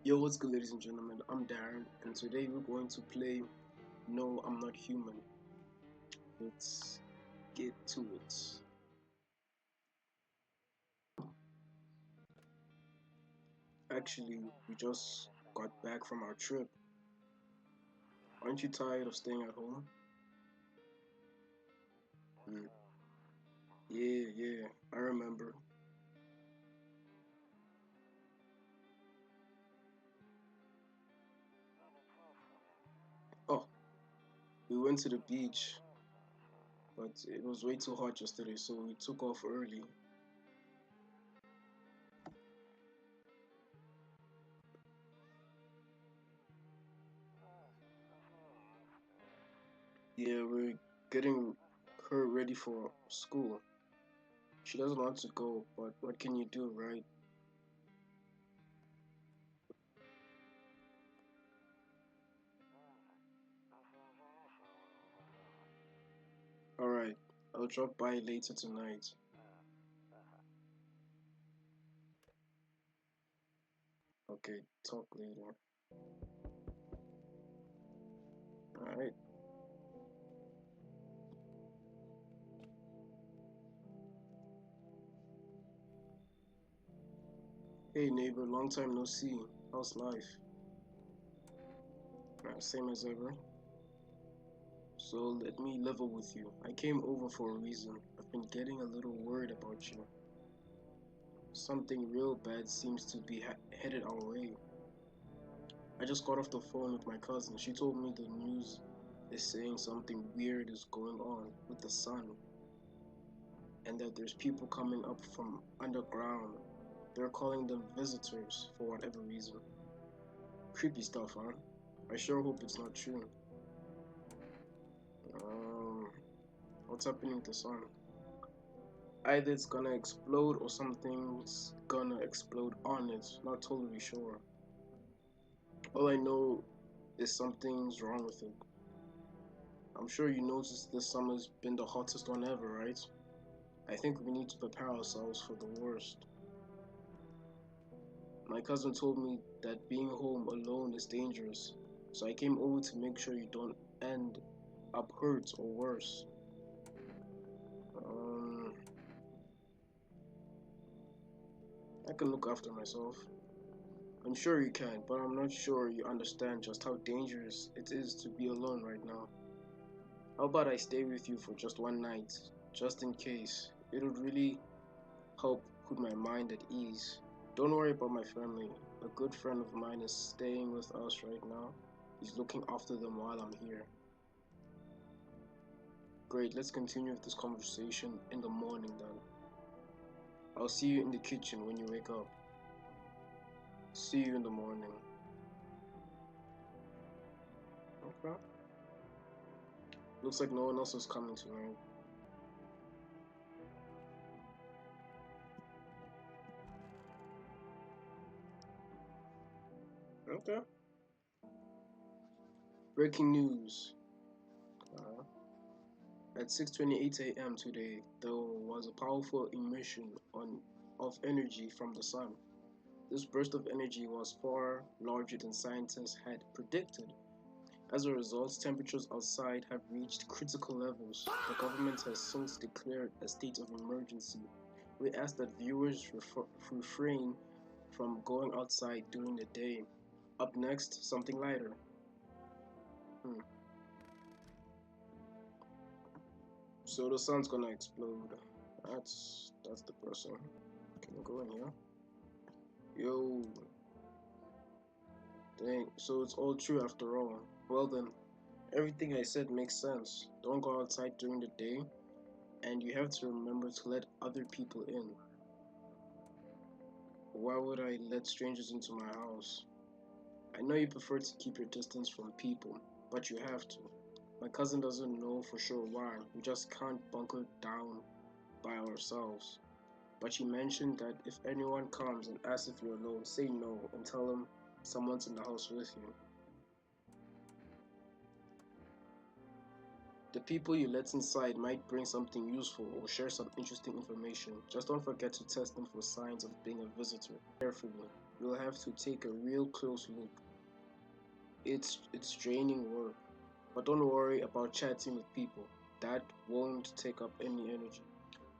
Yo, what's good, ladies and gentlemen? I'm Darren, and today we're going to play No, I'm Not Human. Let's get to it. Actually, we just got back from our trip. Aren't you tired of staying at home? Hmm. Yeah, I remember. Oh, we went to the beach, but it was way too hot yesterday, so we took off early. Yeah, we're getting her ready for school. She doesn't want to go, but what can you do, right? Alright, I'll drop by later tonight. Okay, talk later. Alright. Hey neighbor, long time no see. How's life? Same as ever. So let me level with you. I came over for a reason. I've been getting a little worried about you. Something real bad seems to be headed our way. I just got off the phone with my cousin. She told me the news is saying something weird is going on with the sun, and that there's people coming up from underground. They're calling them visitors for whatever reason. Creepy stuff, huh? I sure hope it's not true. Um, what's happening with the sun? Either it's gonna explode or something's gonna explode on it. Not totally sure. All I know is something's wrong with it. I'm sure you noticed this summer's been the hottest one ever, right? I think we need to prepare ourselves for the worst. My cousin told me that being home alone is dangerous, so I came over to make sure you don't end up hurt or worse. Um, I can look after myself. I'm sure you can, but I'm not sure you understand just how dangerous it is to be alone right now. How about I stay with you for just one night, just in case? It would really help put my mind at ease. Don't worry about my family. A good friend of mine is staying with us right now. He's looking after them while I'm here. Great, let's continue with this conversation in the morning then. I'll see you in the kitchen when you wake up. See you in the morning. Okay. Looks like no one else is coming tonight. Okay. Breaking news. Uh, at 6:28 a.m. today, there was a powerful emission of energy from the sun. This burst of energy was far larger than scientists had predicted. As a result, temperatures outside have reached critical levels. The government has since declared a state of emergency. We ask that viewers refrain from going outside during the day. Up next, something lighter. Hmm. So the sun's gonna explode. That's depressing. Can you go in here? Yo, dang. So it's all true after all. Well then, everything I said makes sense. Don't go outside during the day, and you have to remember to let other people in. Why would I let strangers into my house? I know you prefer to keep your distance from people, but you have to. My cousin doesn't know for sure why. We just can't bunker down by ourselves. But she mentioned that if anyone comes and asks if you're alone, say no and tell them someone's in the house with you. The people you let inside might bring something useful or share some interesting information. Just don't forget to test them for signs of being a visitor carefully. You'll have to take a real close look. It's draining work. But don't worry about chatting with people. That won't take up any energy.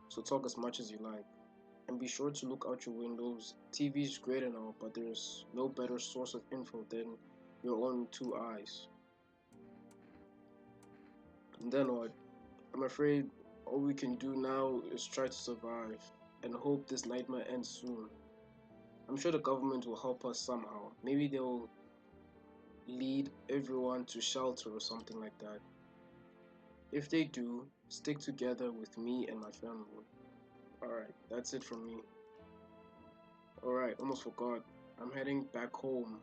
So talk as much as you like. And be sure to look out your windows. TV is great and all, but there's no better source of info than your own two eyes. And then what? I'm afraid all we can do now is try to survive and hope this nightmare ends soon. I'm sure the government will help us somehow. Maybe they'll lead everyone to shelter or something like that. If they do, stick together with me and my family. Alright, that's it from me. Alright, almost forgot. I'm heading back home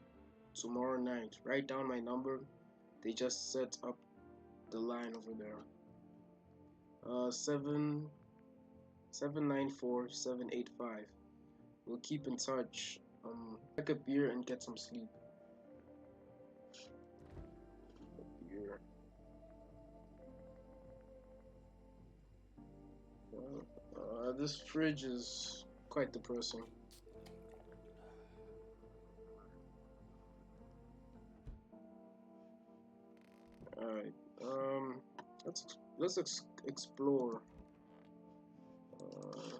tomorrow night. Write down my number. They just set up the line over there. 7 794 785. We'll keep in touch. Pack a beer and get some sleep. Beer. This fridge is quite depressing. Alright, let's explore. Uh,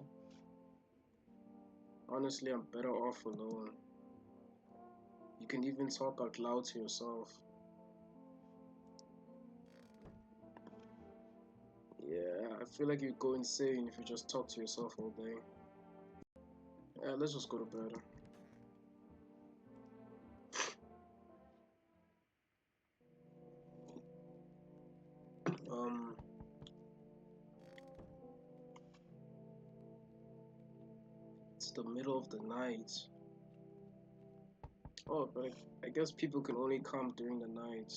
Honestly, I'm better off alone. You can even talk out loud to yourself. Yeah, I feel like you'd go insane if you just talk to yourself all day. Yeah, let's just go to bed. Um, it's the middle of the night. Oh, but I guess people can only come during the night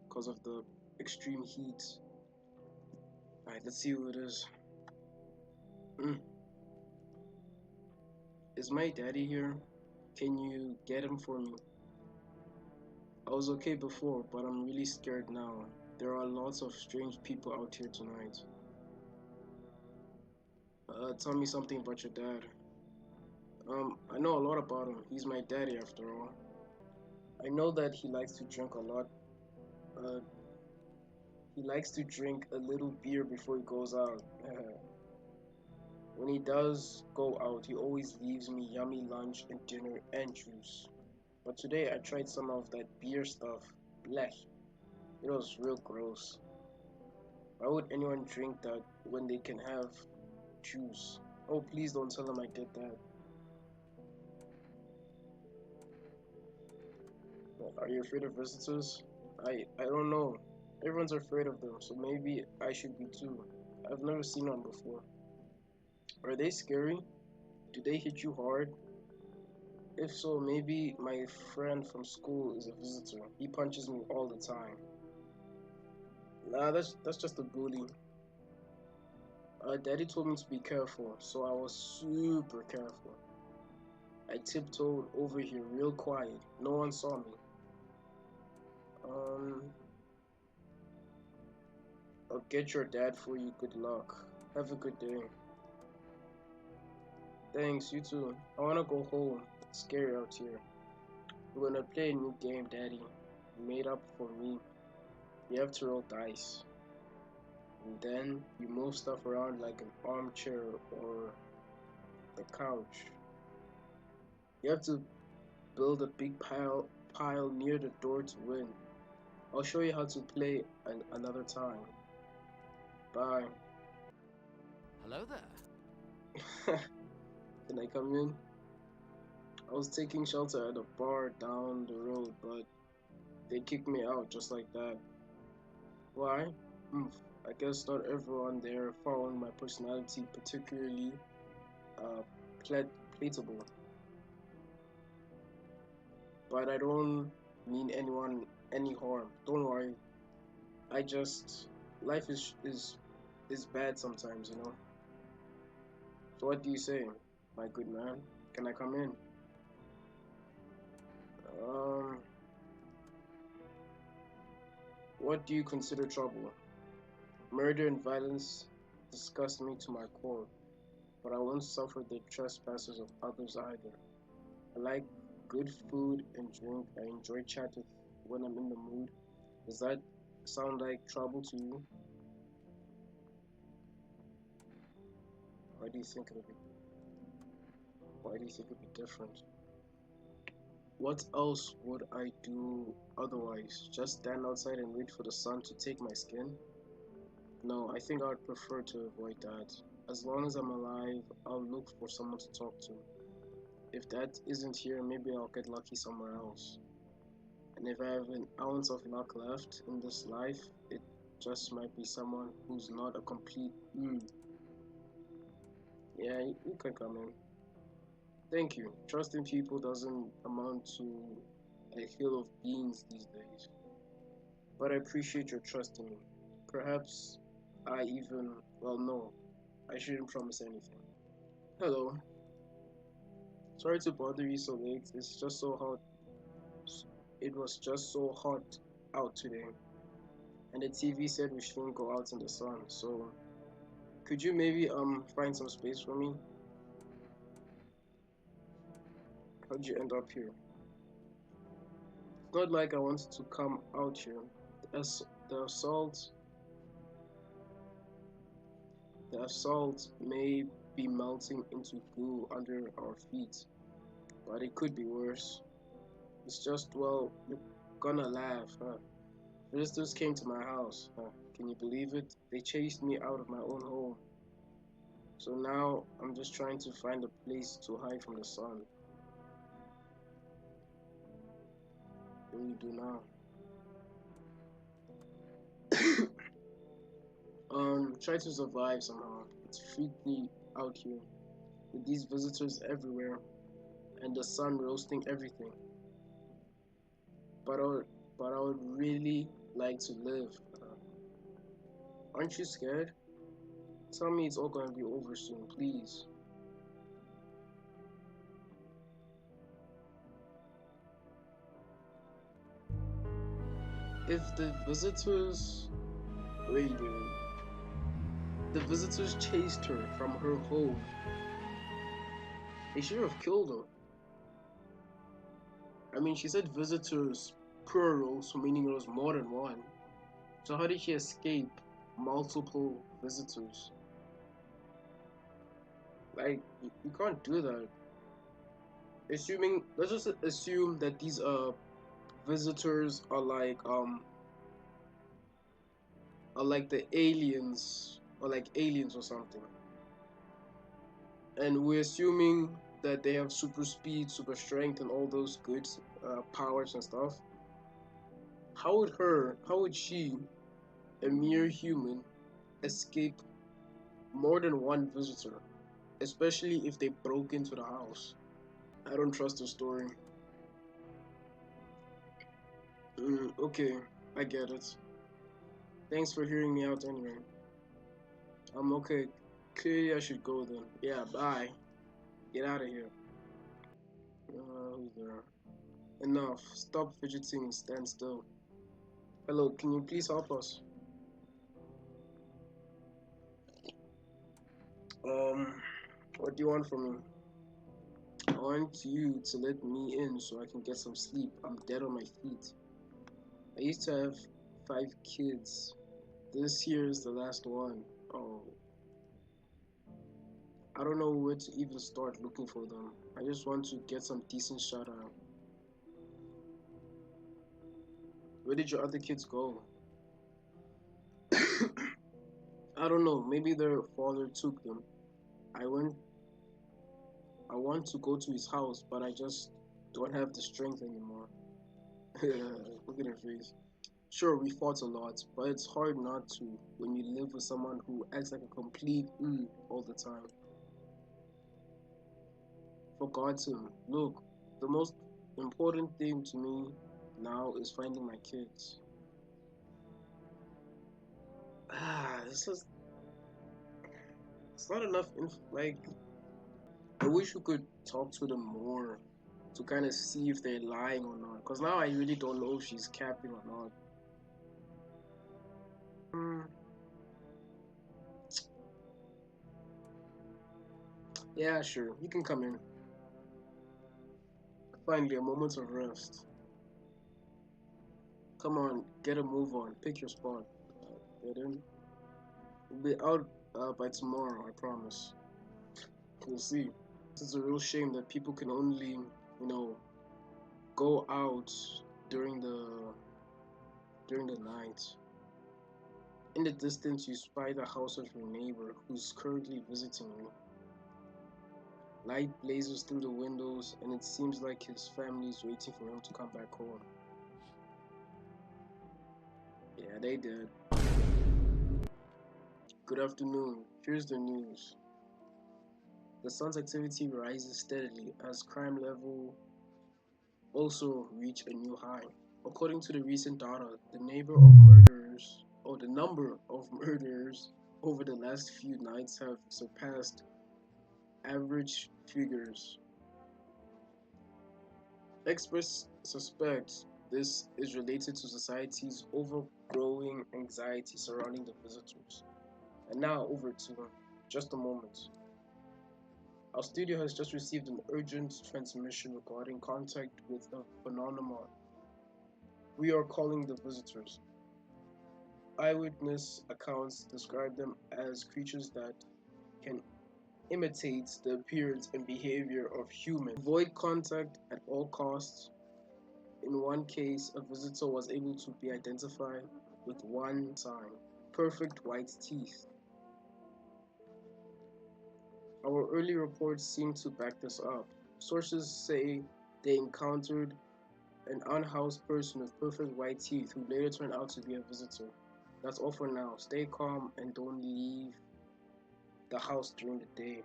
because of the extreme heat. Alright, let's see who it is. Mm, is my daddy here? Can you get him for me? I was okay before, but I'm really scared now. There are lots of strange people out here tonight. Tell me something about your dad. I know a lot about him. He's my daddy after all. I know that he likes to drink a lot. Uh, he likes to drink a little beer before he goes out. When he does go out, he always leaves me yummy lunch and dinner and juice. But today I tried some of that beer stuff. Blech. It was real gross. Why would anyone drink that when they can have juice? Oh, please don't tell him I did that. Are you afraid of visitors? I don't know. Everyone's afraid of them, so maybe I should be too. I've never seen one before. Are they scary? Do they hit you hard? If so, maybe my friend from school is a visitor. He punches me all the time. Nah, that's just a bully. Daddy told me to be careful, so I was super careful. I tiptoed over here real quiet. No one saw me. Um, I'll get your dad for you. Good luck. Have a good day. Thanks, you too. I wanna go home. It's scary out here. We're gonna play a new game, Daddy. You made up for me. You have to roll dice. And then you move stuff around like an armchair or the couch. You have to build a big pile near the door to win. I'll show you how to play another time. Bye. Hello there. Can I come in? I was taking shelter at a bar down the road, but they kicked me out just like that. Why? Hmm. I guess not everyone there found my personality particularly uh, palatable. But I don't mean anyone any harm. Don't worry. I just life is bad sometimes, you know. So what do you say, my good man? Can I come in? Um, what do you consider trouble? Murder and violence disgust me to my core, but I won't suffer the trespasses of others either. I like good food and drink. I enjoy chat with when I'm in the mood. Does that sound like trouble to you? Why do you think it'll be why do you think it'll be different? What else would I do otherwise? Just stand outside and wait for the sun to take my skin? No, I think I would prefer to avoid that. As long as I'm alive, I'll look for someone to talk to. If that isn't here, maybe I'll get lucky somewhere else. And if I have an ounce of luck left in this life, it just might be someone who's not a complete Yeah, you can come in. Thank you. Trusting people doesn't amount to a hill of beans these days. But I appreciate your trust in me. Perhaps I even, well, no, I shouldn't promise anything. Hello. Sorry to bother you so late. It's just so hot. It was just so hot out today. And the TV said we shouldn't go out in the sun. So, could you maybe find some space for me? How'd you end up here? It's not like I wanted to come out here. The, ass- the assault The assault may be melting into glue under our feet, but it could be worse. It's just, well, you're gonna laugh, huh? Visitors came to my house, huh? Can you believe it? They chased me out of my own home. So now I'm just trying to find a place to hide from the sun. What do you do now? Try to survive somehow. It's freaky out here with these visitors everywhere and the sun roasting everything. But I would, but I would really like to live. Aren't you scared? Tell me it's all gonna be over soon, please. If the visitors. Wait a minute. The visitors chased her from her home. They should have killed her. I mean, she said visitors, plural, so meaning it was more than one. So how did she escape multiple visitors? Like, you can't do that. Let's just assume that these visitors are like the aliens, or like aliens or something. And we're assuming that they have super speed, super strength, and all those good powers and stuff. How would she, a mere human, escape more than one visitor, especially if they broke into the house? I don't trust the story. Okay, I get it. Thanks for hearing me out anyway. I'm okay. Clearly, I should go then. Yeah, bye. Get out of here. Who's there? Enough. Stop fidgeting and stand still. Hello, can you please help us? Um, what do you want from me? I want you to let me in so I can get some sleep. I'm dead on my feet. I used to have 5 kids. This here is the last one. Oh, I don't know where to even start looking for them. I just want to get some decent shut eye. Where did your other kids go? I don't know. Maybe their father took them. I went. I want to go to his house, but I just don't have the strength anymore. Look at her face. Sure, we fought a lot, but it's hard not to when you live with someone who acts like a complete all the time. Forgot him. Look, the most important thing to me now is finding my kids. This is it's not enough. Like, I wish we could talk to them more to kind of see if they're lying or not. Cause now I really don't know if she's capping or not. Hmm. Yeah, sure. You can come in. Finally, a moment of rest. Come on, get a move on. Pick your spot. Get in. We'll be out by tomorrow, I promise. We'll see. It's a real shame that people can only, go out during the night. In the distance, you spy the house of your neighbor who's currently visiting you. Light blazes through the windows, and it seems like his family is waiting for him to come back home. Yeah, they did. Good afternoon. Here's the news. The sun's activity rises steadily as crime level also reach a new high. According to the recent data, the number of murders over the last few nights have surpassed average figures. Experts suspect this is related to society's overgrowing anxiety surrounding the visitors. And now over to just a moment. Our studio has just received an urgent transmission regarding contact with a phenomenon. We are calling the visitors. Eyewitness accounts describe them as creatures that can imitate the appearance and behavior of humans. Avoid contact at all costs. In one case, a visitor was able to be identified with one sign: perfect white teeth. Our early reports seem to back this up. Sources say they encountered an unhoused person with perfect white teeth who later turned out to be a visitor. That's all for now. Stay calm and don't leave the house during the day.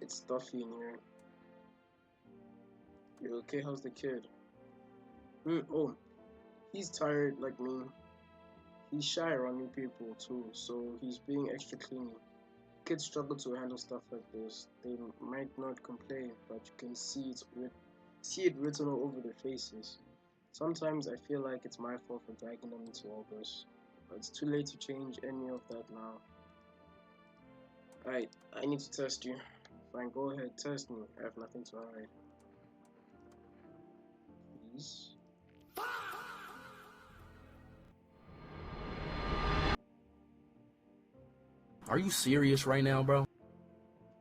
It's stuffy in here. You okay? How's the kid? Oh, he's tired like me. He's shy around new people too, so he's being extra clingy. Kids struggle to handle stuff like this. They might not complain, but you can see it written all over their faces. Sometimes I feel like it's my fault for dragging them into all this, but it's too late to change any of that now. Alright, I need to test you. Fine, go ahead, test me. I have nothing to hide. Please. Are you serious right now, bro?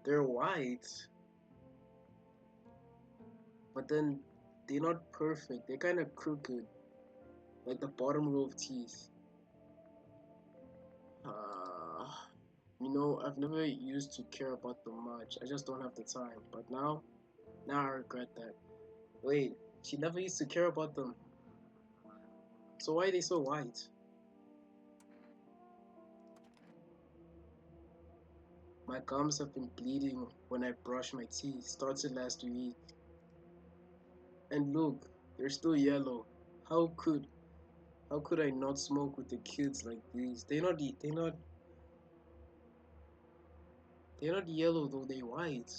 They're white. But then they're not perfect. They're kind of crooked. Like the bottom row of teeth. I've never used to care about them much. I just don't have the time. But now I regret that. Wait, she never used to care about them. So why are they so white? My gums have been bleeding when I brush my teeth. Started last week. And look, they're still yellow. How could I not smoke with the kids like these? They're not yellow though, they're white.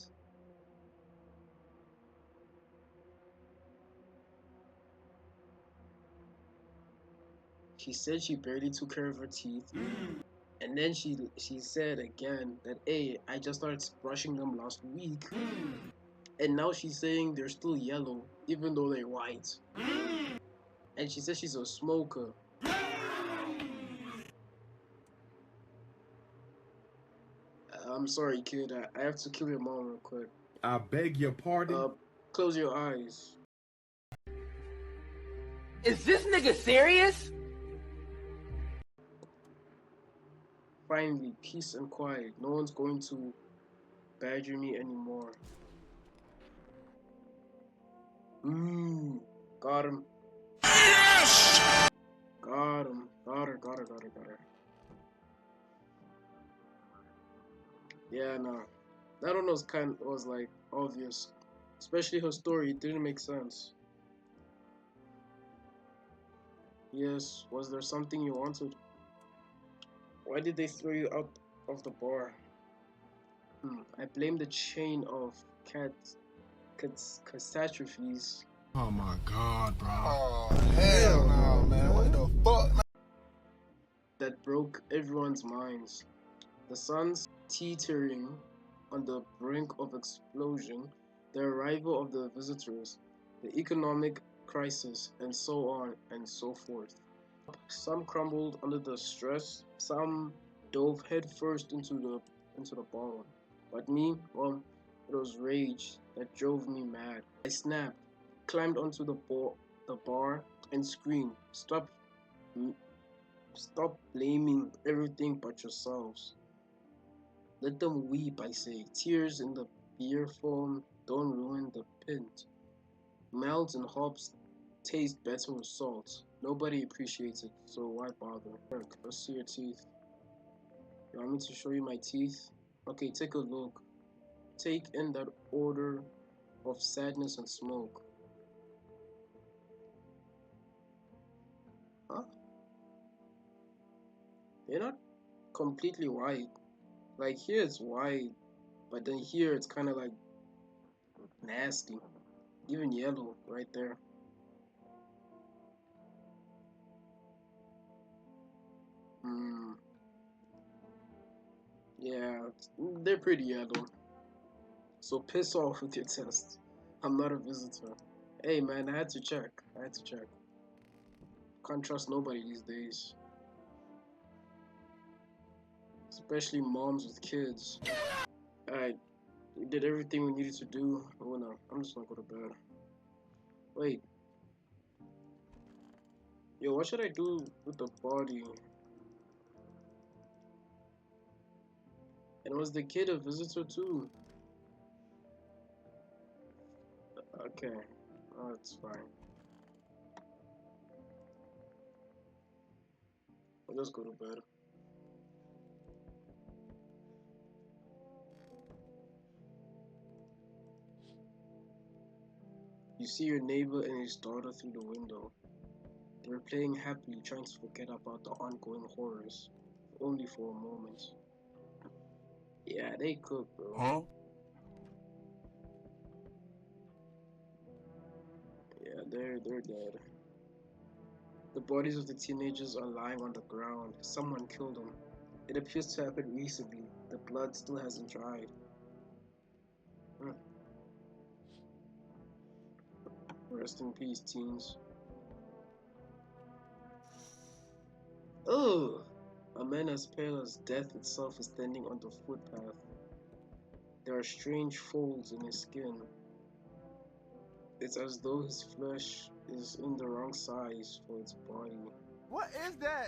She said she barely took care of her teeth. And then she said again that, hey, I just started brushing them last week. And now she's saying they're still yellow, even though they're white. And she says she's a smoker. I'm sorry, kid. I have to kill your mom real quick. I beg your pardon? Close your eyes. Is this nigga serious? Finally, peace and quiet. No one's going to badger me anymore. Got him. Yes! Got him. Got her. Yeah, no. That one was like obvious. Especially her story, it didn't make sense. Yes, was there something you wanted? Why did they throw you out of the bar? I blame the chain of catastrophes. Oh my god, bro. Oh, hell no, man. What the fuck? That broke everyone's minds. The sun's teetering on the brink of explosion, the arrival of the visitors, the economic crisis, and so on and so forth. Some crumbled under the stress, some dove headfirst into the bottom. But me, well, it was rage that drove me mad. I snapped, climbed onto the bar, and screamed, Stop blaming everything but yourselves. Let them weep, I say. Tears in the beer foam don't ruin the pint. Malts and hops taste better with salt. Nobody appreciates it, so why bother? Look, let's see your teeth. You want me to show you my teeth? Okay, take a look. Take in that odor of sadness and smoke. Huh? They're not completely white. Like here it's white, but then here it's kind of like nasty. Even yellow right there. Hmm. Yeah, they're pretty yellow. So piss off with your test. I'm not a visitor. Hey man, I had to check. Can't trust nobody these days. Especially moms with kids. Alright, we did everything we needed to do. Oh no, I'm just gonna go to bed. Wait. Yo, what should I do with the body? And was the kid a visitor too? Okay. Oh, it's fine. I'll just go to bed. You see your neighbor and his daughter through the window. They were playing happily, trying to forget about the ongoing horrors, only for a moment. Yeah, they cook, bro. Huh? Yeah, they're dead. The bodies of the teenagers are lying on the ground. Someone killed them. It appears to have happened recently. The blood still hasn't dried. Hmm. Rest in peace, teens. Oh! A man as pale as death itself is standing on the footpath. There are strange folds in his skin. It's as though his flesh is in the wrong size for its body. What is that?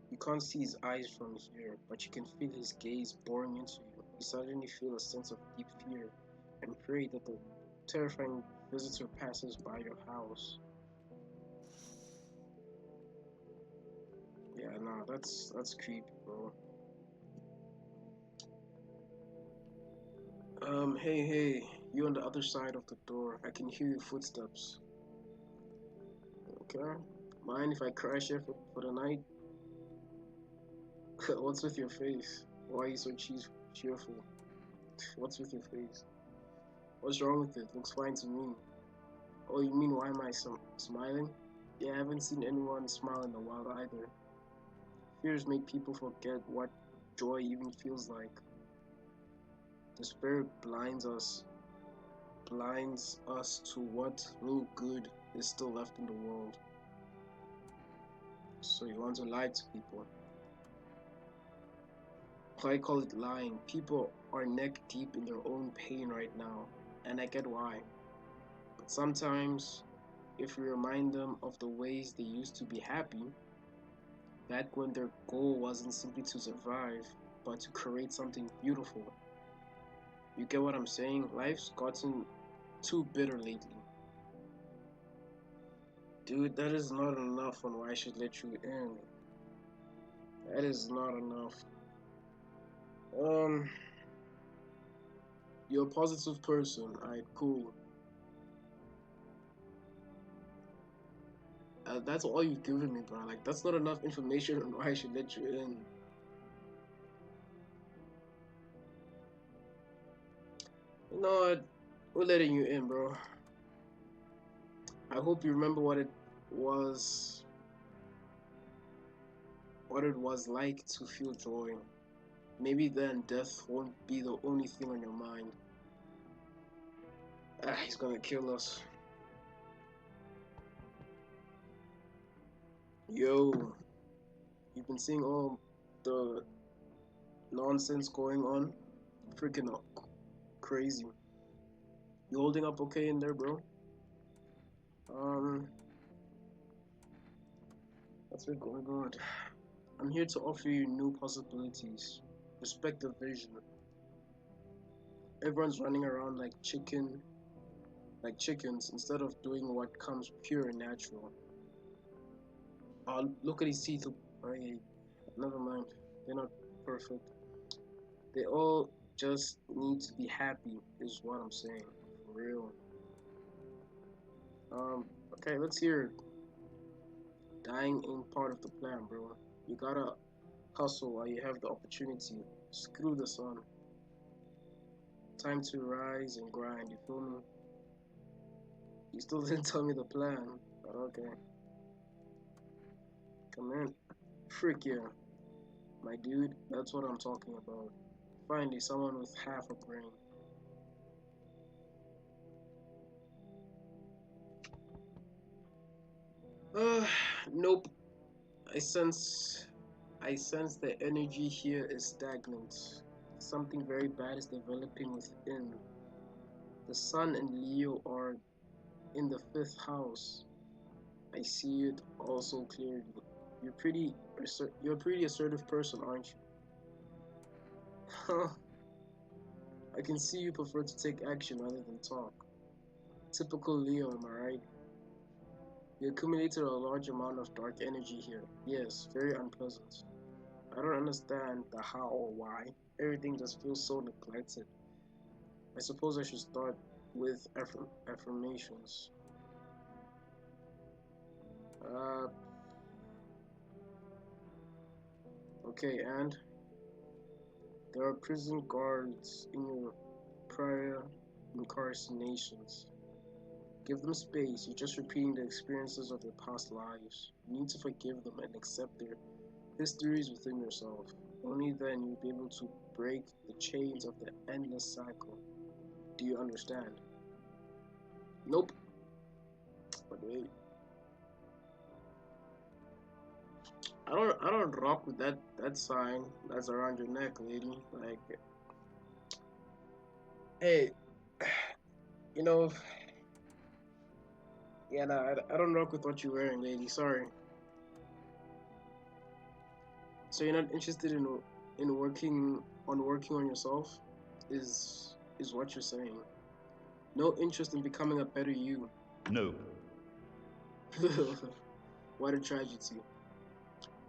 You can't see his eyes from here, but you can feel his gaze boring into you. You suddenly feel a sense of deep fear and pray that the terrifying visitor passes by your house. Yeah, nah, that's creepy, bro. Hey, you on the other side of the door. I can hear your footsteps. Okay? Mind if I crash here for the night? What's with your face? Why are you so cheerful? What's with your face? What's wrong with it? Looks fine to me. Oh, you mean why am I smiling? Yeah, I haven't seen anyone smile in a while either. Fears make people forget what joy even feels like. The spirit blinds us to what real good is still left in the world. So you want to lie to people. I call it lying. People are neck deep in their own pain right now, and I get why. But sometimes, if we remind them of the ways they used to be happy, back when their goal wasn't simply to survive, but to create something beautiful. You get what I'm saying? Life's gotten too bitter lately. Dude, that is not enough on why I should let you in. That is not enough. Um, you're a positive person. Alright, cool. That's all you've given me, bro. Like, that's not enough information on why I should let you in. You know what? We're letting you in, bro. I hope you remember was like to feel joy. Maybe then death won't be the only thing on your mind. He's gonna kill us. Yo, you've been seeing all the nonsense going on? Freaking crazy. You holding up okay in there, bro? That's been going on. I'm here to offer you new possibilities. Respect the vision. Everyone's running around like chickens instead of doing what comes pure and natural. Oh, look at his teeth. Oh, yeah. Never mind. They're not perfect. They all just need to be happy, is what I'm saying. For real. Okay, let's hear it. Dying ain't part of the plan, bro. You gotta hustle while you have the opportunity. Screw the sun. Time to rise and grind, you feel me? You still didn't tell me the plan, but okay. Come in. Frick yeah. My dude, that's what I'm talking about. Finally, someone with half a brain. Nope. I sense the energy here is stagnant. Something very bad is developing within. The sun and Leo are in the 5th house. I see it also clearly. You're a pretty assertive person, aren't you? Huh. I can see you prefer to take action rather than talk. Typical Leo, am I right? You accumulated a large amount of dark energy here. Yes, very unpleasant. I don't understand the how or why. Everything just feels so neglected. I suppose I should start with affirmations. Uh, okay, and there are prison guards in your prior incarcerations. Give them space. You're just repeating the experiences of your past lives. You need to forgive them and accept their histories within yourself. Only then you'll be able to break the chains of the endless cycle. Do you understand? Nope. But wait. I don't rock with that sign that's around your neck, lady. Like, hey, you know, yeah, nah, I don't rock with what you're wearing, lady. Sorry. So you're not interested in working on yourself? Is what you're saying? No interest in becoming a better you? No. What a tragedy.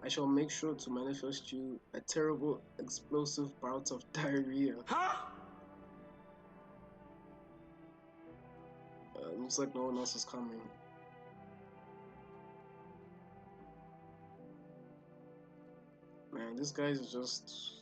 I shall make sure to manifest you a terrible, explosive bout of diarrhea. Huh? Looks like no one else is coming. Man, this guy is just